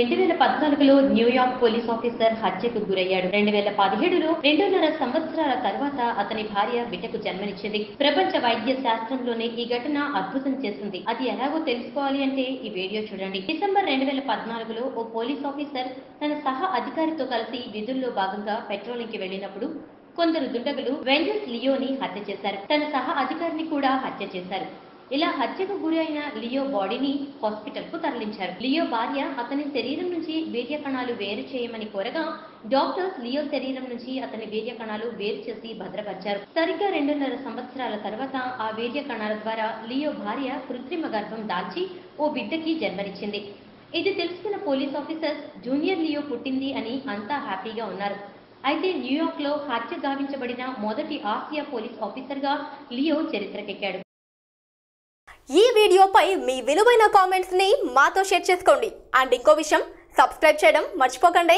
2014లో New York police officer హత్యకు గురయ్యాడు. 2017లో 2.5 సంవత్సరాల తర్వాత అతని భార్య బిడ్డకు జన్మనిచ్చింది. ప్రపంచ వైద్య శాస్త్రంలోనే ఈ ఘటన అద్భుతం చేసింది. అది ఎలాగో తెలుసుకోవాలి అంటే ఈ వీడియో చూడండి. డిసెంబర్ 2014లో ఓ పోలీస్ ఆఫీసర్ తన సహ అధికారితో కలిసి విధుల్లో భాగంగా పెట్రోలింగ్ కి వెళ్లినప్పుడు కొందరు దుండగులు వెంజెస్ లియోని హత్య చేశారు. తన సహ అధికారిని కూడా హత్య చేశారు. ఇలా హత్యకు గురి అయిన లియో బాడీని హాస్పిటల్ కు తరలించారు. లియో భార్య అతని శరీరం నుంచి వీర్య కణాలు వేరు చేయమని కోరగా డాక్టర్స్ లియో శరీరం నుంచి అతని వీర్య కణాలు వేరు చేసి భద్రపరిచారు. సరిగ్గా 2.5 సంవత్సరాల తర్వాత ఆ వీర్య కణాల ద్వారా లియో భార్య కృత్రిమ గర్భం దాల్చి ఓ బిడ్డకి జన్మనిచ్చింది. ఇది తెలుసుకున్న పోలీస్ ఆఫీసర్స్ జూనియర్ లియో పుట్టింది అని అంతా హ్యాపీగా ఉన్నారు. అయితే న్యూయార్క్ లో హత్య గావించబడిన మొదటి ఆసియా పోలీస్ ఆఫీసర్ గా లియో చరిత్రకెక్కాడు. ఈ వీడియోపై మీ విలువైన కామెంట్స్ ని మాతో షేర్ చేసుకోండి. అండ్ ఇంకో విషయం, సబ్స్క్రైబ్ చేయడం మర్చిపోకండి.